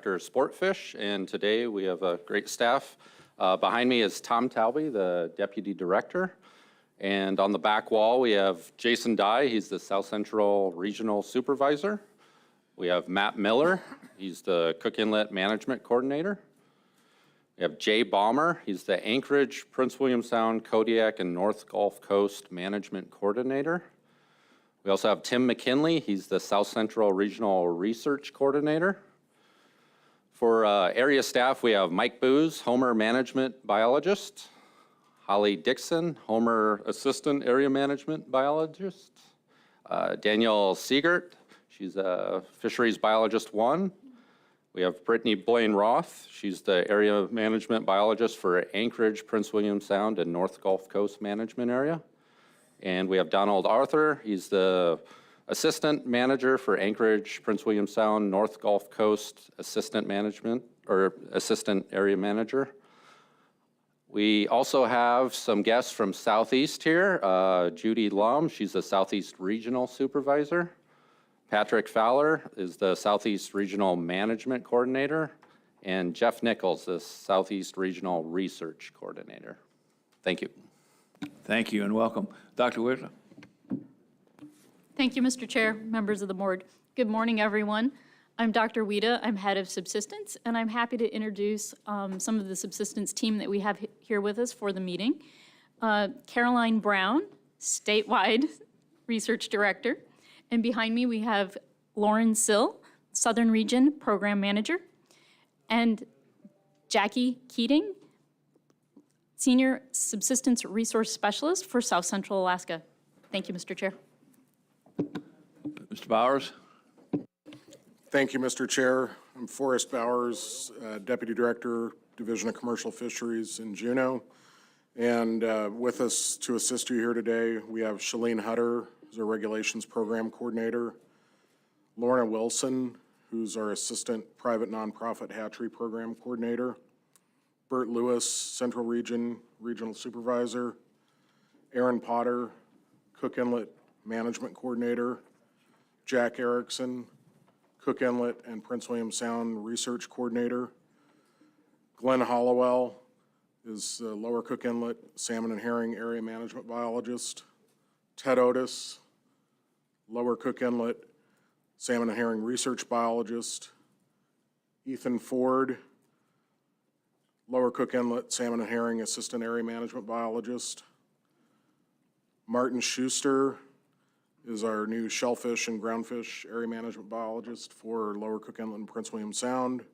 Director of Sportfish, and today we have a great staff. Behind me is Tom Talby, the Deputy Director, and on the back wall we have Jason Dye, he's the South Central Regional Supervisor. We have Matt Miller, he's the Cook Inlet Management Coordinator. We have Jay Balmer, he's the Anchorage, Prince William Sound, Kodiak, and North Gulf Coast Management Coordinator. We also have Tim McKinley, he's the South Central Regional Research Coordinator. For area staff, we have Mike Booz, Homer Management Biologist, Holly Dixon, Homer Assistant Area Management Biologist, Danielle Siegert, she's a Fisheries Biologist 1. We have Brittany Blaine-Roth, she's the Area Management Biologist for Anchorage, Prince William Sound, and North Gulf Coast Management Area. And we have Donald Arthur, he's the Assistant Manager for Anchorage, Prince William Sound, North Gulf Coast Assistant Management, or Assistant Area Manager. We also have some guests from Southeast here. Judy Lum, she's the Southeast Regional Supervisor. Patrick Fowler is the Southeast Regional Management Coordinator. And Jeff Nichols, the Southeast Regional Research Coordinator. Thank you. Thank you and welcome. Dr. Whitler. Thank you, Mr. Chair, members of the board. Good morning, everyone. I'm Dr. Wida. I'm head of subsistence, and I'm happy to introduce some of the subsistence team that we have here with us for the meeting. Caroline Brown, statewide research director. And behind me, we have Lauren Sill, Southern Region Program Manager, and Jackie Keating, Senior Subsistence Resource Specialist for South Central Alaska. Thank you, Mr. Chair. Mr. Bowers. Thank you, Mr. Chair. I'm Forrest Bowers, Deputy Director, Division of Commercial Fisheries in Juneau. And with us to assist you here today, we have Shalene Hutter, who's our Regulations Program Coordinator, Lorna Wilson, who's our Assistant Private Nonprofit Hatchery Program Coordinator, Bert Lewis, Central Region Regional Supervisor, Aaron Potter, Cook Inlet Management Coordinator, Jack Erickson, Cook Inlet and Prince William Sound Research Coordinator, Glenn Hollowell is Lower Cook Inlet Salmon and Herring Area Management Biologist, Ted Otis, Lower Cook Inlet Salmon and Herring Research Biologist, Ethan Ford, Lower Cook Inlet Salmon and Herring Assistant Area Management Biologist. Martin Schuster is our new Shellfish and Groundfish Area Management Biologist for Lower Cook Inlet and Prince William Sound.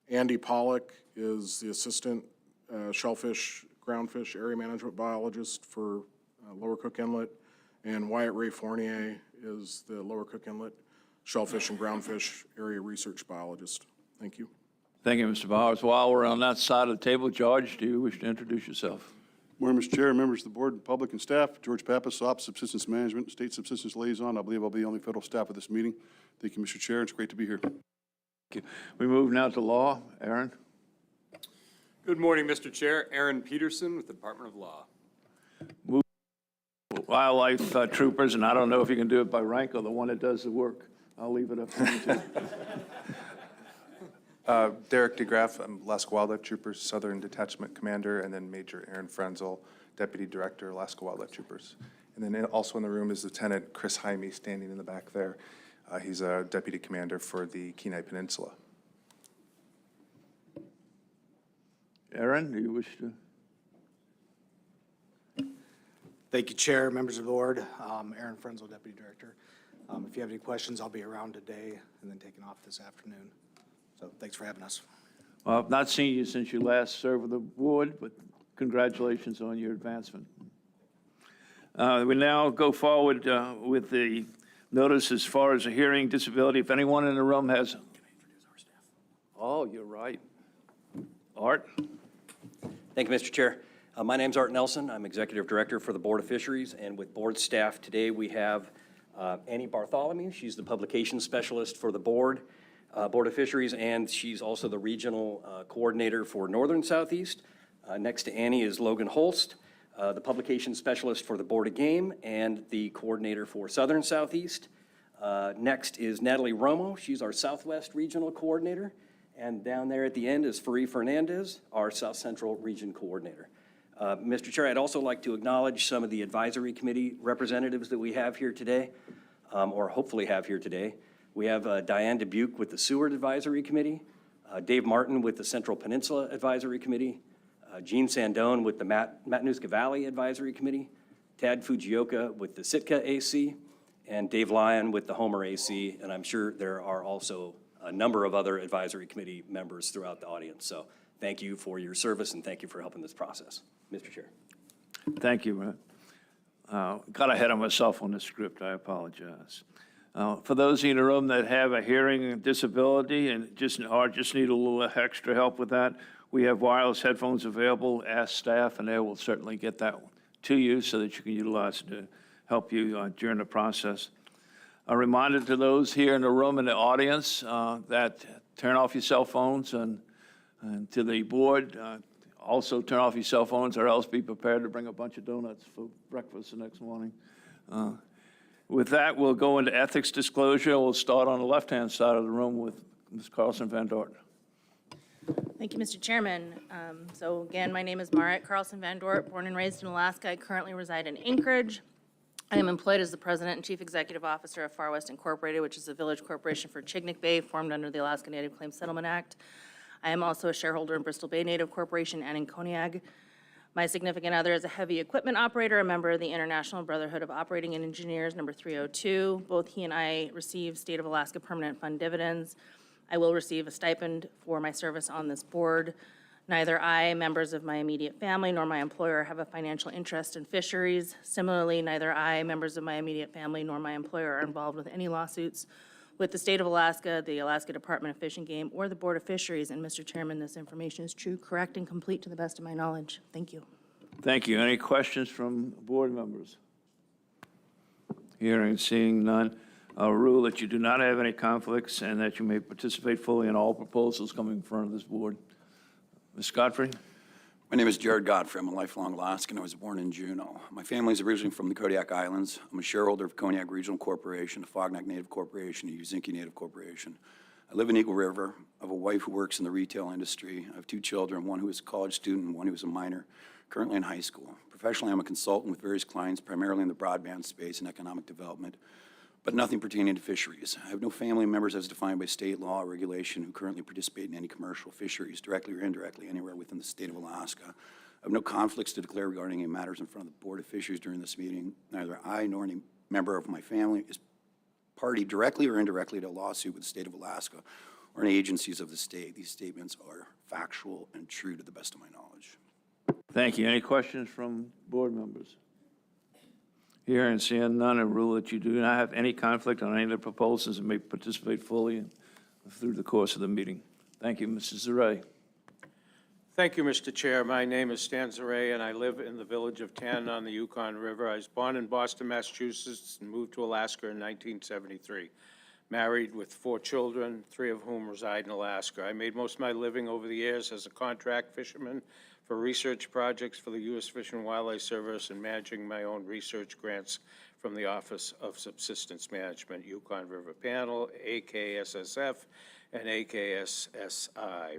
Andy Pollock is the Assistant Shellfish Groundfish Area Management Biologist for Lower Cook Inlet. And Wyatt Ray Fournier is the Lower Cook Inlet Shellfish and Groundfish Area Research Biologist. Thank you. Thank you, Mr. Bowers. While we're on that side of the table, George, do you wish to introduce yourself? Morning, Mr. Chair, members of the board, public and staff. George Pappas, Ops Subsistence Management, State Subsistence Liaison. I believe I'll be the only federal staff at this meeting. Thank you, Mr. Chair. It's great to be here. Thank you. We move now to law. Aaron. Good morning, Mr. Chair. Aaron Peterson with the Department of Law. Move wildlife troopers, and I don't know if you can do it by rank or the one that does the work. I'll leave it up to you two. Derek DeGraff, I'm Alaska Wildlife Troopers, Southern Detachment Commander, and then Major Aaron Frenzel, Deputy Director, Alaska Wildlife Troopers. And then also in the room is Lieutenant Chris Jaime, standing in the back there. He's a Deputy Commander for the Kenai Peninsula. Aaron, do you wish to? Thank you, Chair, members of the board. Aaron Frenzel, Deputy Director. If you have any questions, I'll be around today and then taking off this afternoon. So thanks for having us. Well, I've not seen you since you last served with the board, but congratulations on your advancement. We now go forward with the notice as far as a hearing disability. If anyone in the room has. Can I introduce our staff? Oh, you're right. Art. Thank you, Mr. Chair. My name's Art Nelson. I'm Executive Director for the Board of Fisheries, and with board staff today we have Annie Bartholomew. She's the Publication Specialist for the Board of Fisheries, and she's also the Regional Coordinator for Northern Southeast. Next to Annie is Logan Holst, the Publication Specialist for the Board of Game and the Coordinator for Southern Southeast. Next is Natalie Romo. She's our Southwest Regional Coordinator. And down there at the end is Faree Fernandez, our South Central Region Coordinator. Mr. Chair, I'd also like to acknowledge some of the advisory committee representatives that we have here today, or hopefully have here today. We have Diane Dubuque with the Seward Advisory Committee, Dave Martin with the Central Peninsula Advisory Committee, Gene Sandone with the Matanuska Valley Advisory Committee, Tad Fujioka with the Sitka AC, and Dave Lyon with the Homer AC, and I'm sure there are also a number of other advisory committee members throughout the audience. So thank you for your service and thank you for helping this process. Mr. Chair. Thank you. Got ahead of myself on the script. I apologize. For those in the room that have a hearing disability and just need a little extra help with that, we have wireless headphones available. Ask staff, and they will certainly get that to you so that you can utilize it to help you during the process. A reminder to those here in the room and the audience that turn off your cell phones, and to the board, also turn off your cell phones, or else be prepared to bring a bunch of donuts for breakfast the next morning. With that, we'll go into ethics disclosure. We'll start on the left-hand side of the room with Ms. Carlson Van Dort. Thank you, Mr. Chairman. So again, my name is Marit Carlson Van Dort, born and raised in Alaska. I currently reside in Anchorage. I am employed as the President and Chief Executive Officer of Far West Incorporated, which is a village corporation for Chignik Bay, formed under the Alaska Native Claims Settlement Act. I am also a shareholder in Bristol Bay Native Corporation and in Koniag. My significant other is a heavy equipment operator, a member of the International Brotherhood of Operating Engineers, number 302. Both he and I receive State of Alaska Permanent Fund dividends. I will receive a stipend for my service on this board. Neither I, members of my immediate family, nor my employer have a financial interest in fisheries. Similarly, neither I, members of my immediate family, nor my employer are involved with any lawsuits with the State of Alaska, the Alaska Department of Fish and Game, or the Board of Fisheries. And Mr. Chairman, this information is true, correct, and complete to the best of my knowledge. Thank you. Thank you. Any questions from board members? Hearing and seeing none. I'll rule that you do not have any conflicts and that you may participate fully in all proposals coming in front of this board. Ms. Godfrey? My name is Jared Godfrey. I'm a lifelong Alaskan. I was born in Juneau. My family is originally from the Kodiak Islands. I'm a shareholder of Kodiak Regional Corporation, a Fognak Native Corporation, a Uzinki Native Corporation. I live in Eagle River. I have a wife who works in the retail industry. I have 2 children, one who is a college student and one who is a minor, currently in high school. Professionally, I'm a consultant with various clients, primarily in the broadband space and economic development, but nothing pertaining to fisheries. I have no family members as defined by state law or regulation who currently participate in any commercial fisheries, directly or indirectly, anywhere within the state of Alaska. I have no conflicts to declare regarding any matters in front of the Board of Fisheries during this meeting. Neither I nor any member of my family is party directly or indirectly to a lawsuit with the state of Alaska or any agencies of the state. These statements are factual and true to the best of my knowledge. Thank you. Any questions from board members? Hearing and seeing none, I rule that you do not have any conflict on any of the proposals and may participate fully through the course of the meeting. Thank you, Mrs. Zaray. Thank you, Mr. Chair. My name is Stan Zaray, and I live in the village of Tann on the Yukon River. I was born in Boston, Massachusetts, and moved to Alaska in 1973. Married with 4 children, 3 of whom reside in Alaska. I made most of my living over the years as a contract fisherman for research projects for the U.S. Fish and Wildlife Service and managing my own research grants from the Office of Subsistence Management, Yukon River Panel, AKSSF, and AKSSI.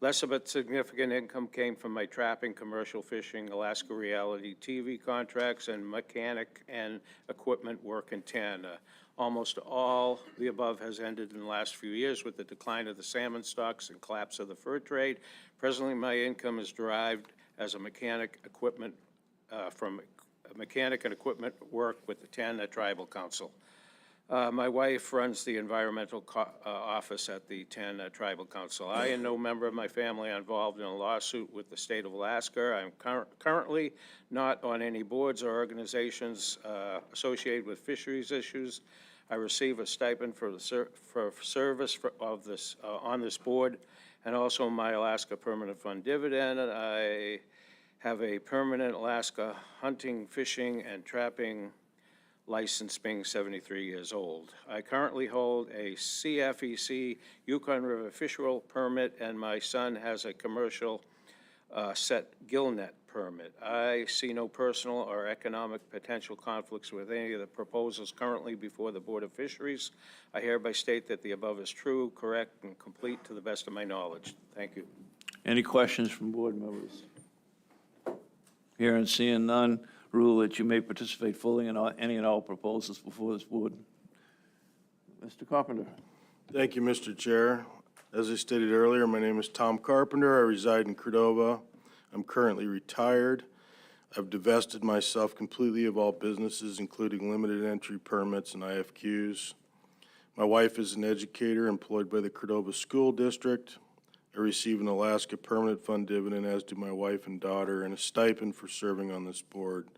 Less of a significant income came from my trapping, commercial fishing, Alaska Reality TV contracts, and mechanic and equipment work in Tanna. Almost all the above has ended in the last few years with the decline of the salmon stocks and collapse of the fur trade. Presently, my income is derived as a mechanic equipment from mechanic and equipment work with the Tanna Tribal Council. My wife runs the environmental office at the Tanna Tribal Council. I and no member of my family are involved in a lawsuit with the state of Alaska. I'm currently not on any boards or organizations associated with fisheries issues. I receive a stipend for service on this board, and also my Alaska Permanent Fund dividend. I have a permanent Alaska hunting, fishing, and trapping license, being 73 years old. I currently hold a CFEC Yukon River fishery permit, and my son has a commercial set gillnet permit. I see no personal or economic potential conflicts with any of the proposals currently before the Board of Fisheries. I hereby state that the above is true, correct, and complete to the best of my knowledge. Thank you. Any questions from board members? Hearing and seeing none, rule that you may participate fully in any and all proposals before this board. Mr. Carpenter. Thank you, Mr. Chair. As I stated earlier, my name is Tom Carpenter. I reside in Cordova. I'm currently retired. I've divested myself completely of all businesses, including limited entry permits and IFQs. My wife is an educator employed by the Cordova School District. I receive an Alaska Permanent Fund dividend, as do my wife and daughter, and a stipend for serving on this board.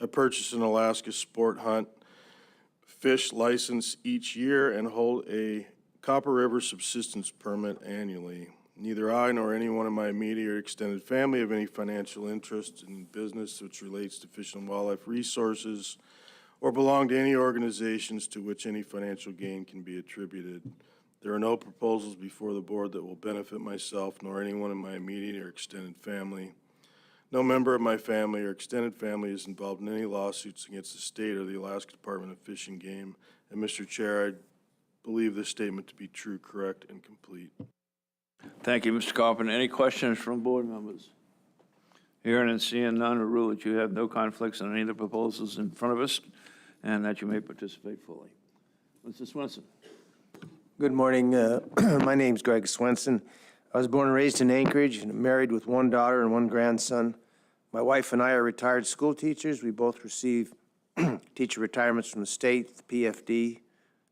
I purchase an Alaska Sport Hunt fish license each year and hold a Copper River subsistence permit annually. Neither I nor anyone in my immediate or extended family have any financial interest in business which relates to fish and wildlife resources or belong to any organizations to which any financial gain can be attributed. There are no proposals before the board that will benefit myself nor anyone in my immediate or extended family. No member of my family or extended family is involved in any lawsuits against the state or the Alaska Department of Fish and Game. And Mr. Chair, I believe this statement to be true, correct, and complete. Thank you, Mr. Carpenter. Any questions from board members? Hearing and seeing none, I rule that you have no conflicts on any of the proposals in front of us and that you may participate fully. Mr. Swenson. Good morning. My name's Greg Swenson. I was born and raised in Anchorage and married with one daughter and one grandson. My wife and I are retired school teachers. We both receive teacher retirements from the state, the PFD,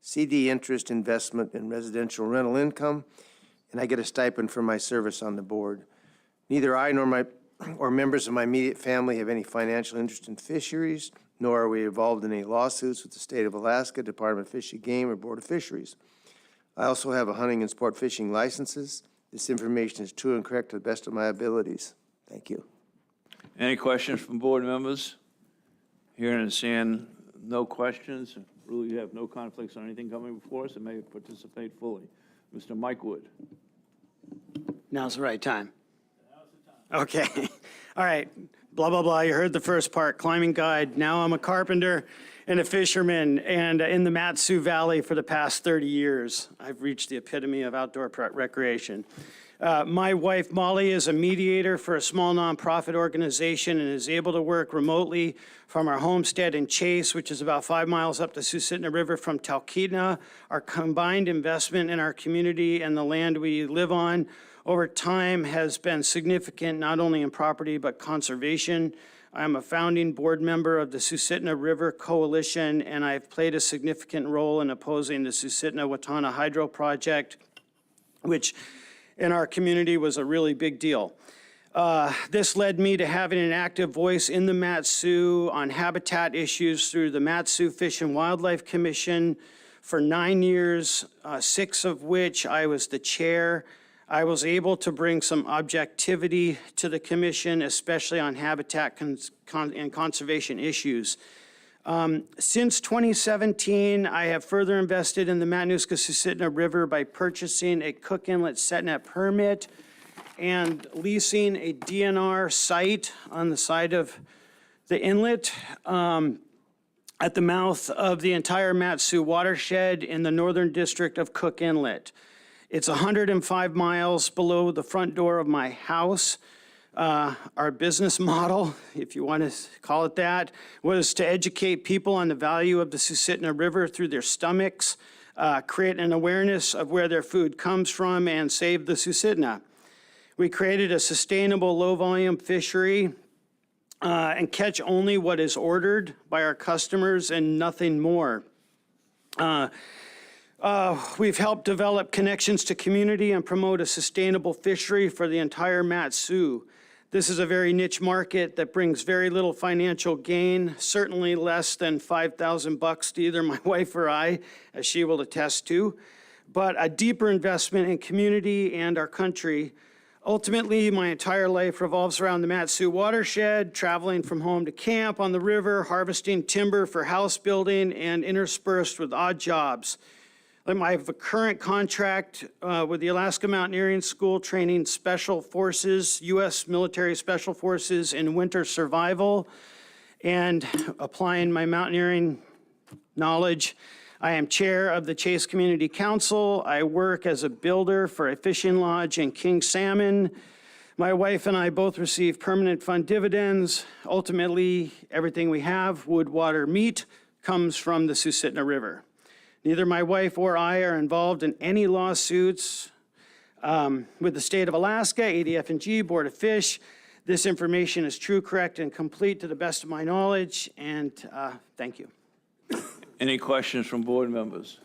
CD interest, investment, and residential rental income, and I get a stipend for my service on the board. Neither I nor members of my immediate family have any financial interest in fisheries, nor are we involved in any lawsuits with the state of Alaska, Department of Fish and Game, or Board of Fisheries. I also have a hunting and sport fishing licenses. This information is true and correct to the best of my abilities. Thank you. Any questions from board members? Hearing and seeing no questions, rule you have no conflicts on anything coming before us and may participate fully. Mr. Mike Wood. Now's the right time. Okay. All right. Blah, blah, blah. You heard the first part, climbing guide. Now I'm a carpenter and a fisherman, and in the Mat-Su Valley for the past 30 years. I've reached the epitome of outdoor recreation. My wife, Molly, is a mediator for a small nonprofit organization and is able to work remotely from our homestead in Chase, which is about 5 miles up the Susitna River from Talkeetna. Our combined investment in our community and the land we live on over time has been significant, not only in property, but conservation. I'm a founding board member of the Susitna River Coalition, and I've played a significant role in opposing the Susitna-Watana Hydro Project, which in our community was a really big deal. This led me to having an active voice in the Mat-Su on habitat issues through the Mat-Su Fish and Wildlife Commission for 9 years, 6 of which I was the chair. I was able to bring some objectivity to the commission, especially on habitat and conservation issues. Since 2017, I have further invested in the Matanuska-Susitna River by purchasing a Cook Inlet setnet permit and leasing a DNR site on the side of the inlet at the mouth of the entire Mat-Su watershed in the northern district of Cook Inlet. It's 105 miles below the front door of my house. Our business model, if you want to call it that, was to educate people on the value of the Susitna River through their stomachs, create an awareness of where their food comes from, and save the Susitna. We created a sustainable low-volume fishery and catch only what is ordered by our customers and nothing more. We've helped develop connections to community and promote a sustainable fishery for the entire Mat-Su. This is a very niche market that brings very little financial gain, certainly less than $5,000 to either my wife or I, as she will attest to, but a deeper investment in community and our country. Ultimately, my entire life revolves around the Mat-Su watershed, traveling from home to camp on the river, harvesting timber for house building, and interspersed with odd jobs, I have a current contract with the Alaska Mountaineering School training Special Forces, U.S. Military Special Forces in winter survival, and applying my mountaineering knowledge. I am chair of the Chase Community Council. I work as a builder for a fishing lodge in King Salmon. My wife and I both receive permanent fund dividends. Ultimately, everything we have, wood, water, meat, comes from the Susitna River. Neither my wife or I are involved in any lawsuits with the state of Alaska, ADF&G, Board of Fish. This information is true, correct, and complete to the best of my knowledge, and thank you. Any questions from board members?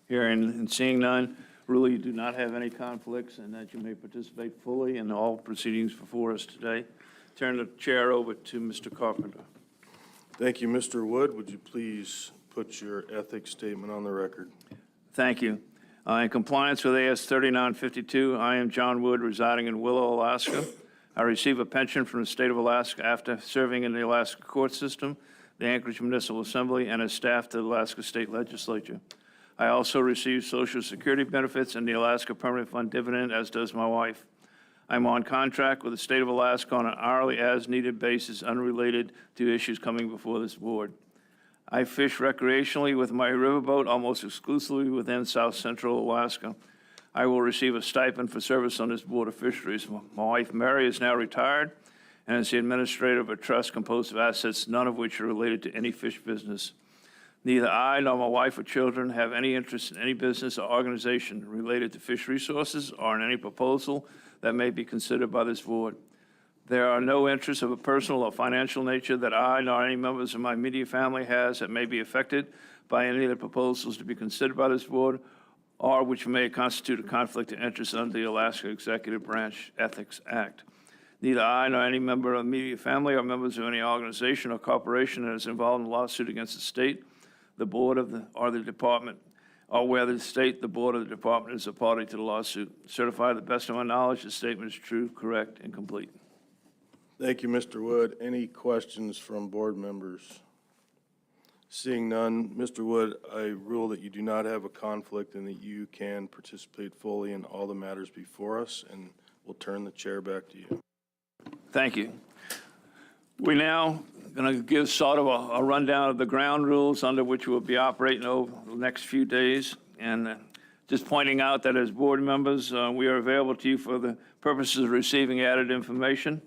Hearing and seeing none, really you do not have any conflicts and that you may participate fully in all proceedings before us today. Turn the chair over to Mr. Carpenter. Thank you, Mr. Wood. Would you please put your ethics statement on the record? Thank you. In compliance with AS 3952, I am John Wood, residing in Willow, Alaska. I receive a pension from the state of Alaska after serving in the Alaska court system, the Anchorage Municipal Assembly, and as staff to the Alaska State Legislature. I also receive Social Security benefits and the Alaska Permanent Fund dividend, as does my wife. I'm on contract with the state of Alaska on an hourly as-needed basis unrelated to issues coming before this board. I fish recreationally with my riverboat almost exclusively within South Central Alaska. I will receive a stipend for service on this Board of Fisheries. My wife, Mary, is now retired and is the administrator of a trust composed of assets, none of which are related to any fish business. Neither I nor my wife or children have any interest in any business or organization related to fish resources or in any proposal that may be considered by this board. There are no interests of a personal or financial nature that I nor any members of my immediate family has that may be affected by any of the proposals to be considered by this board or which may constitute a conflict of interest under the Alaska Executive Branch Ethics Act. Neither I nor any member of the immediate family or members of any organization or corporation that is involved in a lawsuit against the state, the board or the department, or where the state, the board, or the department is a party to the lawsuit. Certify to the best of my knowledge the statement is true, correct, and complete. Thank you, Mr. Wood. Any questions from board members? Seeing none, Mr. Wood, I rule that you do not have a conflict and that you can participate fully in all the matters before us, and we'll turn the chair back to you. Thank you. We're now going to give sort of a rundown of the ground rules under which we'll be operating over the next few days. And just pointing out that as board members, we are available to you for the purposes of receiving added information.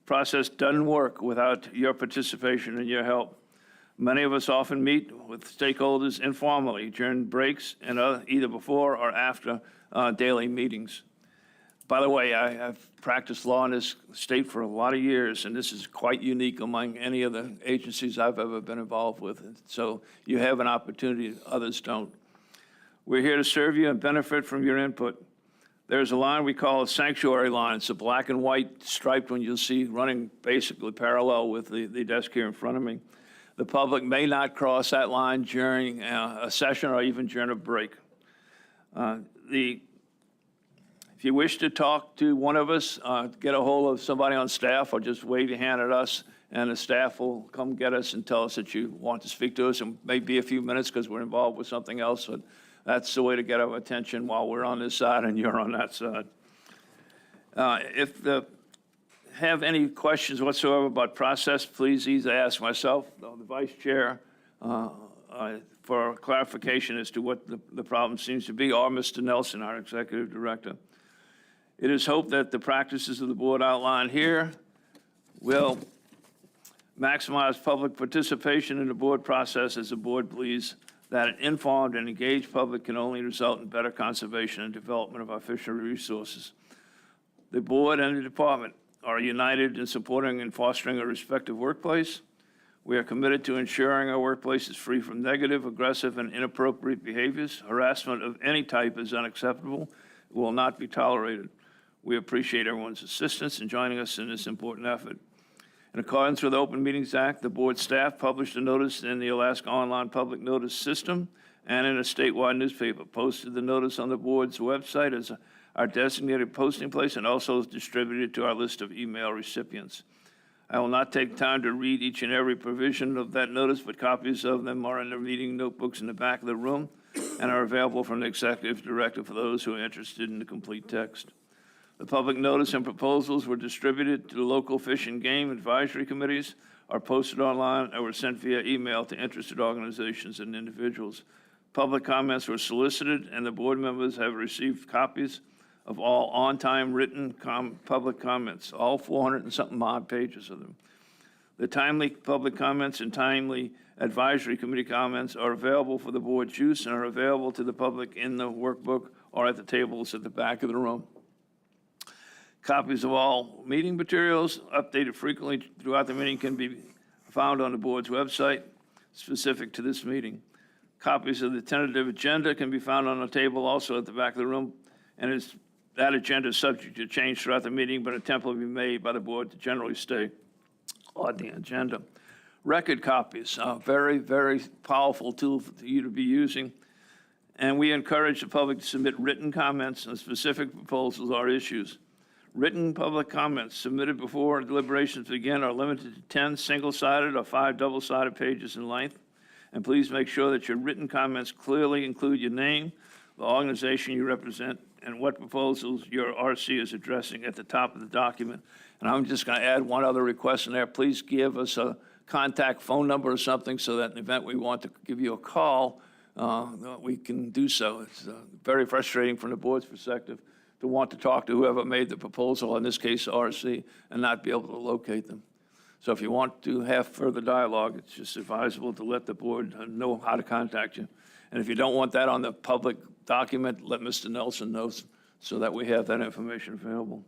Process doesn't work without your participation and your help. Many of us often meet with stakeholders informally during breaks and either before or after daily meetings. By the way, I've practiced law in this state for a lot of years, and this is quite unique among any of the agencies I've ever been involved with. So you have an opportunity others don't. We're here to serve you and benefit from your input. There's a line we call a sanctuary line. It's a black and white striped one you'll see running basically parallel with the desk here in front of me. The public may not cross that line during a session or even during a break. If you wish to talk to one of us, get a hold of somebody on staff or just wave your hand at us and the staff will come get us and tell us that you want to speak to us. It may be a few minutes because we're involved with something else, but that's the way to get our attention while we're on this side and you're on that side. If you have any questions whatsoever about process, please either ask myself, the vice chair, for clarification as to what the problem seems to be, or Mr. Nelson, our executive director. It is hoped that the practices of the board outlined here will maximize public participation in the board process as the board believes that an informed and engaged public can only result in better conservation and development of our fishery resources. The board and the department are united in supporting and fostering a respectful workplace. We are committed to ensuring our workplace is free from negative, aggressive, and inappropriate behaviors. Harassment of any type is unacceptable. It will not be tolerated. We appreciate everyone's assistance in joining us in this important effort. In accordance with the Open Meetings Act, the board staff published a notice in the Alaska Online Public Notice System and in a statewide newspaper, posted the notice on the board's website as our designated posting place, and also distributed to our list of email recipients. I will not take time to read each and every provision of that notice, but copies of them are in the meeting notebooks in the back of the room and are available from the executive director for those who are interested in the complete text. The public notice and proposals were distributed to the local fish and game advisory committees, are posted online, and were sent via email to interested organizations and individuals. Public comments were solicited, and the board members have received copies of all on-time written public comments, all 400 and something odd pages of them. The timely public comments and timely advisory committee comments are available for the board's use and are available to the public in the workbook or at the tables at the back of the room. Copies of all meeting materials, updated frequently throughout the meeting, can be found on the board's website specific to this meeting. Copies of the tentative agenda can be found on the table also at the back of the room, and that agenda is subject to change throughout the meeting, but an attempt will be made by the board to generally stay on the agenda. Record copies, a very, very powerful tool for you to be using, and we encourage the public to submit written comments on specific proposals or issues. Written public comments submitted before deliberations begin are limited to 10 single-sided or 5 double-sided pages in length. And please make sure that your written comments clearly include your name, the organization you represent, and what proposals your RC is addressing at the top of the document. And I'm just going to add one other request in there. Please give us a contact phone number or something so that in the event we want to give you a call, we can do so. It's very frustrating from the board's perspective to want to talk to whoever made the proposal, in this case RC, and not be able to locate them. So if you want to have further dialogue, it's just advisable to let the board know how to contact you. And if you don't want that on the public document, let Mr. Nelson know so that we have that information available.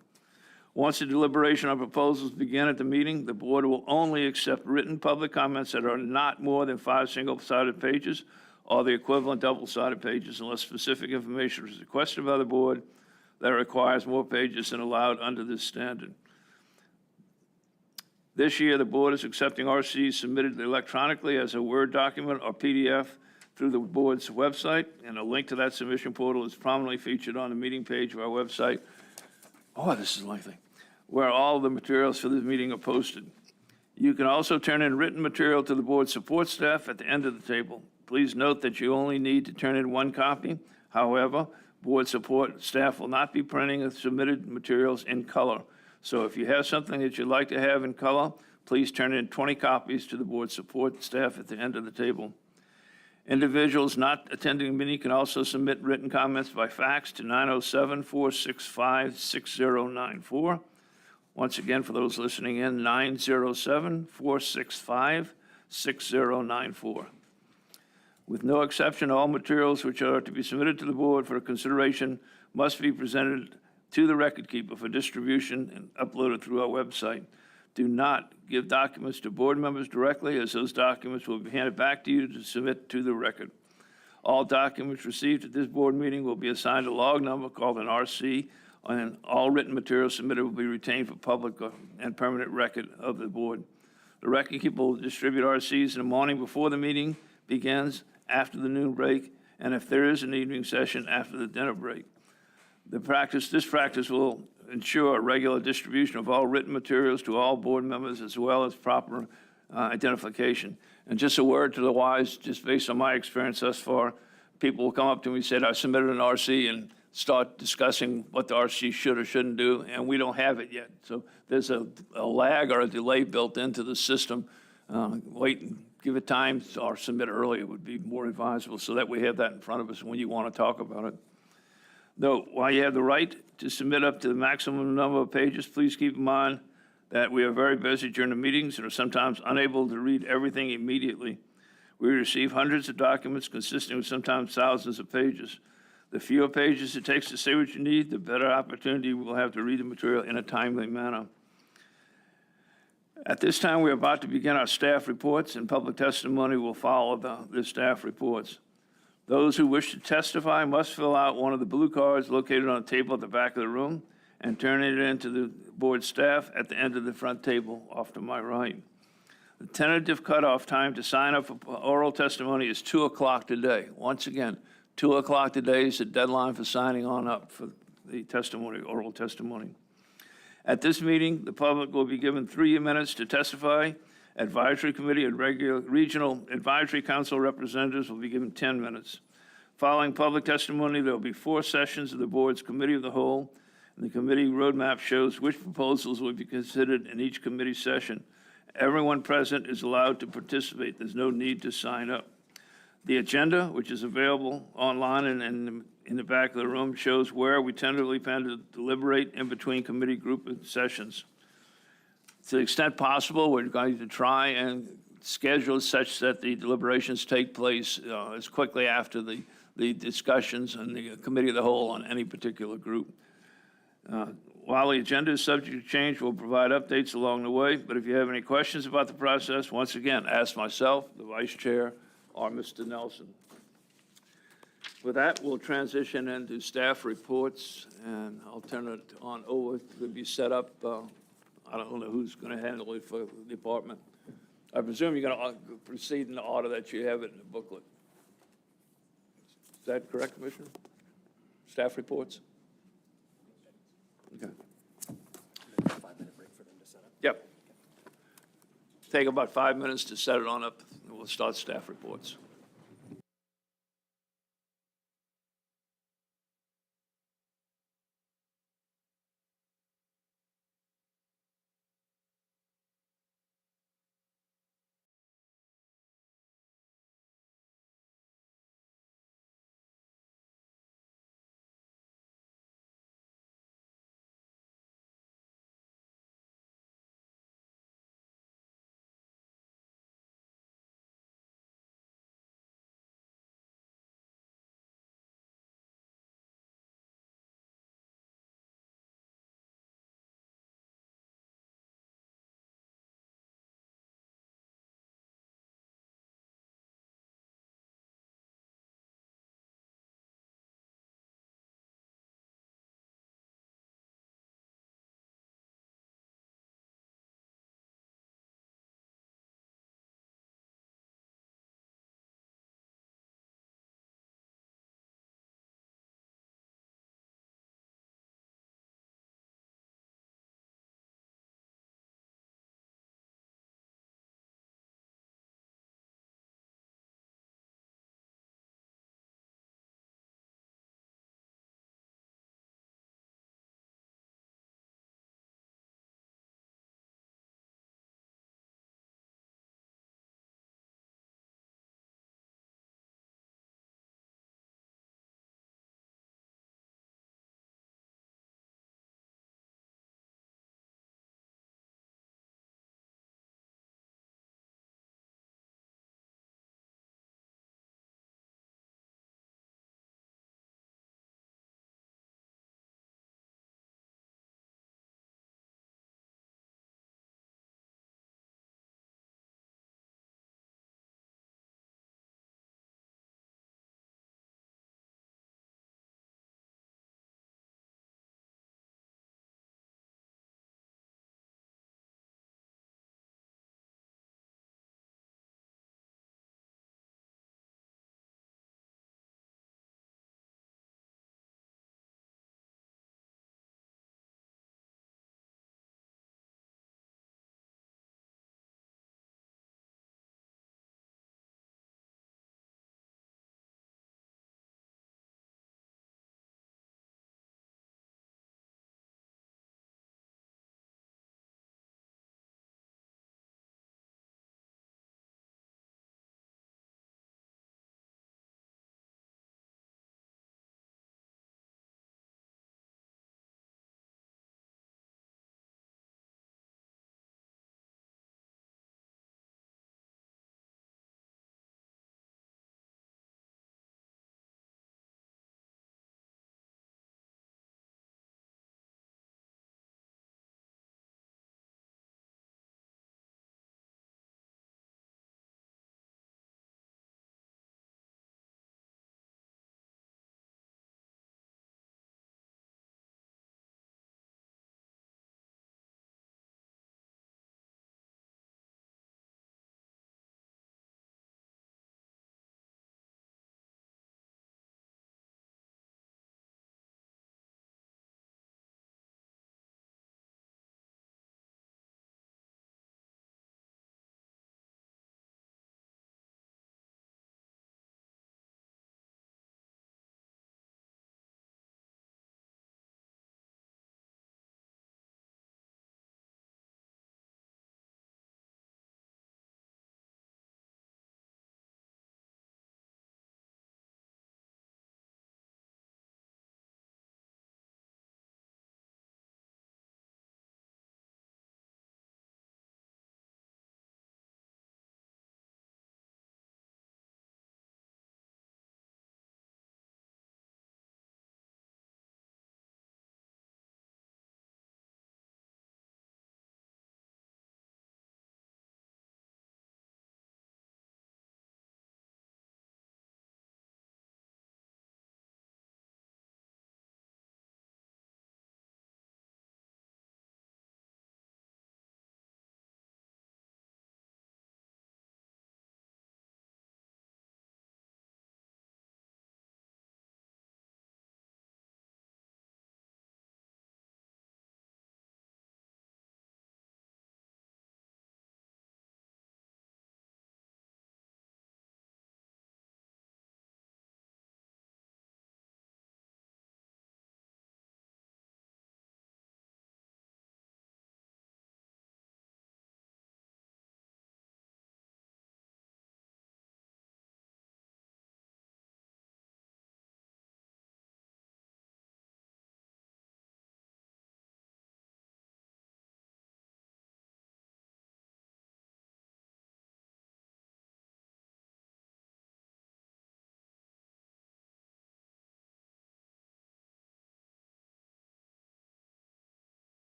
Once the deliberation on proposals begin at the meeting, the board will only accept written public comments that are not more than 5 single-sided pages or the equivalent double-sided pages unless specific information is requested by the board that requires more pages than allowed under this standard. This year, the board is accepting RCs submitted electronically as a Word document or PDF through the board's website, and a link to that submission portal is prominently featured on the meeting page of our website. Oh, this is lengthy. Where all of the materials for this meeting are posted. You can also turn in written material to the board support staff at the end of the table. Please note that you only need to turn in 1 copy. However, board support staff will not be printing the submitted materials in color. So if you have something that you'd like to have in color, please turn in 20 copies to the board support staff at the end of the table. Individuals not attending the meeting can also submit written comments by fax to 907-465-6094. Once again, for those listening in, 907-465-6094. With no exception, all materials which are to be submitted to the board for consideration must be presented to the record keeper for distribution and uploaded through our website. Do not give documents to board members directly, as those documents will be handed back to you to submit to the record. All documents received at this board meeting will be assigned a log number called an RC, and all written materials submitted will be retained for public and permanent record of the board. The record keeper will distribute RCs in the morning before the meeting begins, after the noon break, and if there is an evening session, after the dinner break. This practice will ensure regular distribution of all written materials to all board members as well as proper identification. And just a word to the wise, just based on my experience thus far, people will come up to me and say, I submitted an RC, and start discussing what the RC should or shouldn't do, and we don't have it yet. So there's a lag or a delay built into the system. Wait and give it time or submit early. It would be more advisable so that we have that in front of us when you want to talk about it. Though, while you have the right to submit up to the maximum number of pages, please keep in mind that we are very busy during the meetings and are sometimes unable to read everything immediately. We receive hundreds of documents consisting of sometimes thousands of pages. The fewer pages it takes to say what you need, the better opportunity we will have to read the material in a timely manner. At this time, we are about to begin our staff reports, and public testimony will follow the staff reports. Those who wish to testify must fill out one of the blue cards located on a table at the back of the room and turn it in to the board staff at the end of the front table off to my right. The tentative cutoff time to sign up for oral testimony is 2 o'clock today. Once again, 2 o'clock today is the deadline for signing on up for the testimony, oral testimony. At this meeting, the public will be given 3 minutes to testify. Advisory Committee and regular Regional Advisory Council representatives will be given 10 minutes. Following public testimony, there will be 4 sessions of the board's Committee of the Whole, and the committee roadmap shows which proposals will be considered in each committee session. Everyone present is allowed to participate. There's no need to sign up. The agenda, which is available online and in the back of the room, shows where we tentatively plan to deliberate in between committee group sessions. To the extent possible, we're going to try and schedule such that the deliberations take place as quickly after the discussions and the Committee of the Whole on any particular group. While the agenda is subject to change, we'll provide updates along the way, but if you have any questions about the process, once again, ask myself, the Vice Chair, or Mr. Nelson. With that, we'll transition into staff reports, and I'll turn it on over to be set up. I don't know who's going to handle it for the department. I presume you're going to proceed in the order that you have it in the booklet. Is that correct, Commissioner? Staff reports? Okay. 5-minute break for them to set up. Yep. Take about 5 minutes to set it on up, and we'll start staff reports.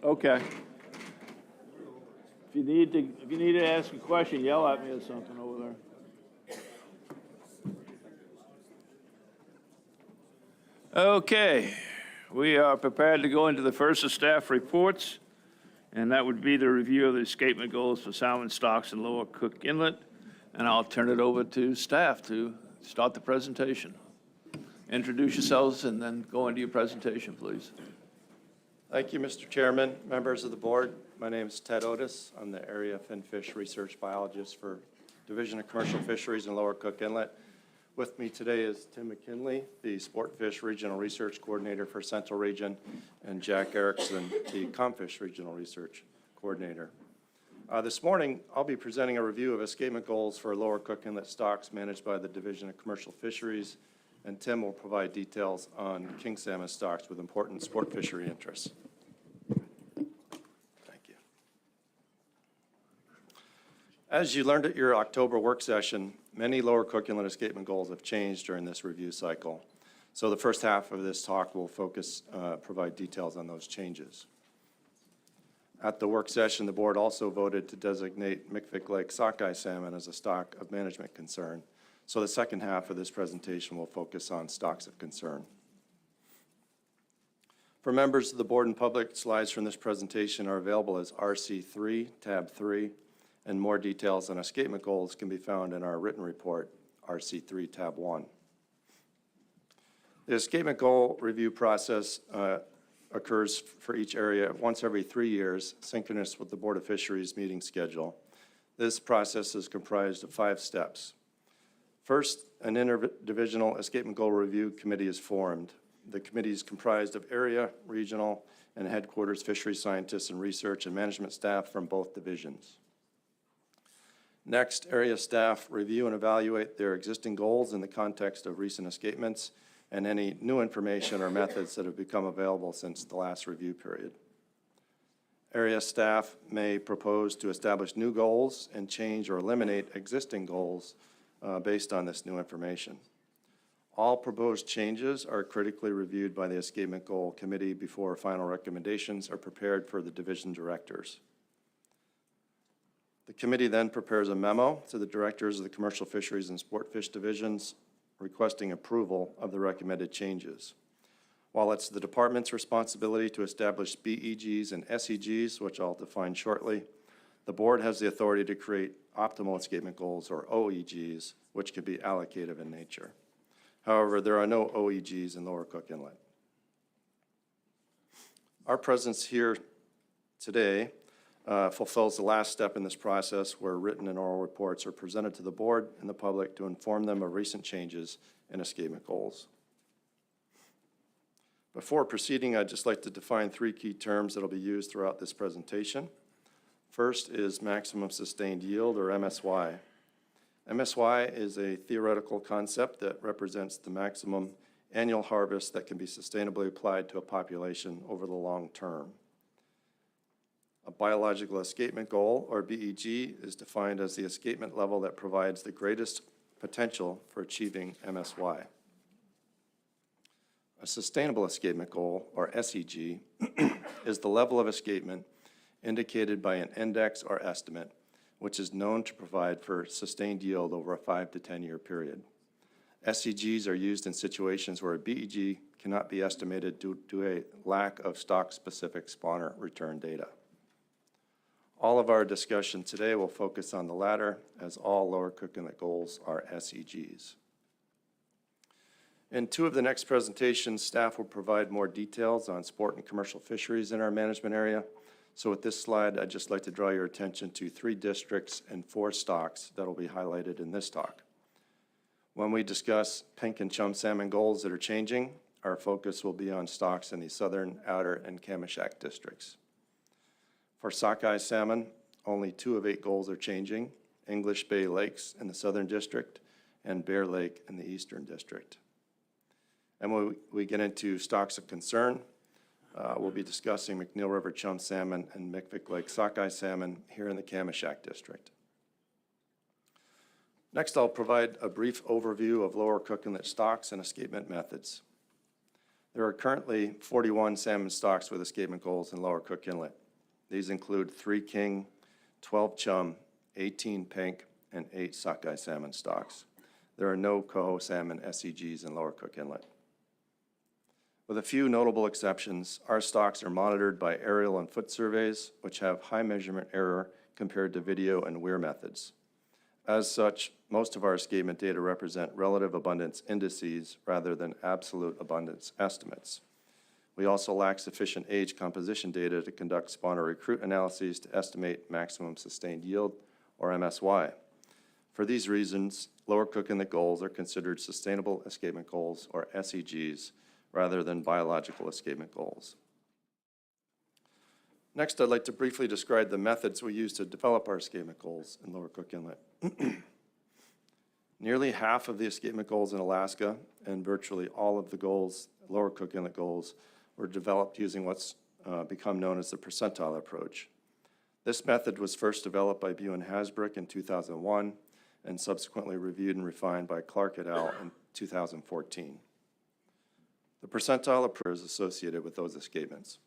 Okay. If you need to ask a question, yell at me or something over there. Okay, we are prepared to go into the first of staff reports, and that would be the review of the escapement goals for salmon stocks in Lower Cook Inlet. And I'll turn it over to staff to start the presentation. Introduce yourselves and then go into your presentation, please. Thank you, Mr. Chairman, members of the board. My name is Ted Otis. I'm the Area Finfish Research Biologist for Division of Commercial Fisheries in Lower Cook Inlet. With me today is Tim McKinley, the Sportfish Regional Research Coordinator for Central Region, and Jack Erickson, the Comfish Regional Research Coordinator. This morning, I'll be presenting a review of escapement goals for Lower Cook Inlet stocks managed by the Division of Commercial Fisheries, and Tim will provide details on king salmon stocks with important sport fishery interests. Thank you. As you learned at your October work session, many Lower Cook Inlet escapement goals have changed during this review cycle. So the first half of this talk will provide details on those changes. At the work session, the board also voted to designate McVick Lake sockeye salmon as a stock of management concern. So the second half of this presentation will focus on stocks of concern. For members of the board and public, slides from this presentation are available as RC3, tab 3, and more details on escapement goals can be found in our written report, RC3, tab 1. The escapement goal review process occurs for each area once every 3 years, synchronous with the Board of Fisheries meeting schedule. This process is comprised of 5 steps. First, an interdivisional escapement goal review committee is formed. The committee is comprised of area, regional, and headquarters fisheries scientists and research and management staff from both divisions. Next, area staff review and evaluate their existing goals in the context of recent escapements and any new information or methods that have become available since the last review period. Area staff may propose to establish new goals and change or eliminate existing goals based on this new information. All proposed changes are critically reviewed by the Escapement Goal Committee before final recommendations are prepared for the division directors. The committee then prepares a memo to the directors of the Commercial Fisheries and Sportfish divisions requesting approval of the recommended changes. While it's the department's responsibility to establish BEGs and SEGs, which I'll define shortly, the board has the authority to create optimal escapement goals, or OEGs, which could be allocative in nature. However, there are no OEGs in Lower Cook Inlet. Our presence here today fulfills the last step in this process where written and oral reports are presented to the board and the public to inform them of recent changes in escapement goals. Before proceeding, I'd just like to define 3 key terms that will be used throughout this presentation. First is maximum sustained yield, or MSY. MSY is a theoretical concept that represents the maximum annual harvest that can be sustainably applied to a population over the long term. A biological escapement goal, or BEG, is defined as the escapement level that provides the greatest potential for achieving MSY. A sustainable escapement goal, or SEG, is the level of escapement indicated by an index or estimate, which is known to provide for sustained yield over a 5 to 10 year period. SEGs are used in situations where a BEG cannot be estimated due to a lack of stock-specific spawner return data. All of our discussion today will focus on the latter, as all Lower Cook Inlet goals are SEGs. In 2 of the next presentations, staff will provide more details on sport and commercial fisheries in our management area. So with this slide, I'd just like to draw your attention to 3 districts and 4 stocks that will be highlighted in this talk. When we discuss pink and chum salmon goals that are changing, our focus will be on stocks in the southern, outer, and Kamishak districts. For sockeye salmon, only 2 of 8 goals are changing: English Bay Lakes in the southern district and Bear Lake in the eastern district. And when we get into stocks of concern, we'll be discussing McNeil River chum salmon and McVick Lake sockeye salmon here in the Kamishak district. Next, I'll provide a brief overview of Lower Cook Inlet stocks and escapement methods. There are currently 41 salmon stocks with escapement goals in Lower Cook Inlet. These include 3 king, 12 chum, 18 pink, and 8 sockeye salmon stocks. There are no coho salmon SEGs in Lower Cook Inlet. With a few notable exceptions, our stocks are monitored by aerial and foot surveys, which have high measurement error compared to video and weir methods. As such, most of our escapement data represent relative abundance indices rather than absolute abundance estimates. We also lack sufficient age composition data to conduct spawner recruit analyses to estimate maximum sustained yield, or MSY. For these reasons, Lower Cook Inlet goals are considered sustainable escapement goals, or SEGs, rather than biological escapement goals. Next, I'd like to briefly describe the methods we use to develop our escapement goals in Lower Cook Inlet. Nearly half of the escapement goals in Alaska and virtually all of the goals, Lower Cook Inlet goals, were developed using what's become known as the percentile approach. This method was first developed by Bew and Hasbrook in 2001 and subsequently reviewed and refined by Clark et al. In 2014. The percentile approach is associated with those escapements.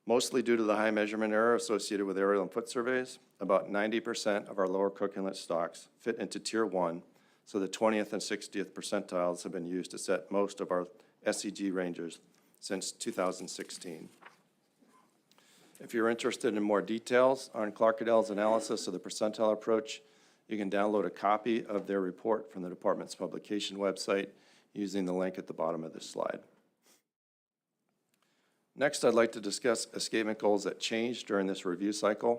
Mostly due to the high measurement error associated with aerial and foot surveys, about 90% of our Lower Cook Inlet stocks fit into Tier 1, so the 20th and 60th percentiles have been used to set most of our SEG ranges since 2016. If you're interested in more details on Clark et al.'s analysis of the percentile approach, you can download a copy of their report from the department's publication website using the link at the bottom of this slide. Next, I'd like to discuss escapement goals that changed during this review cycle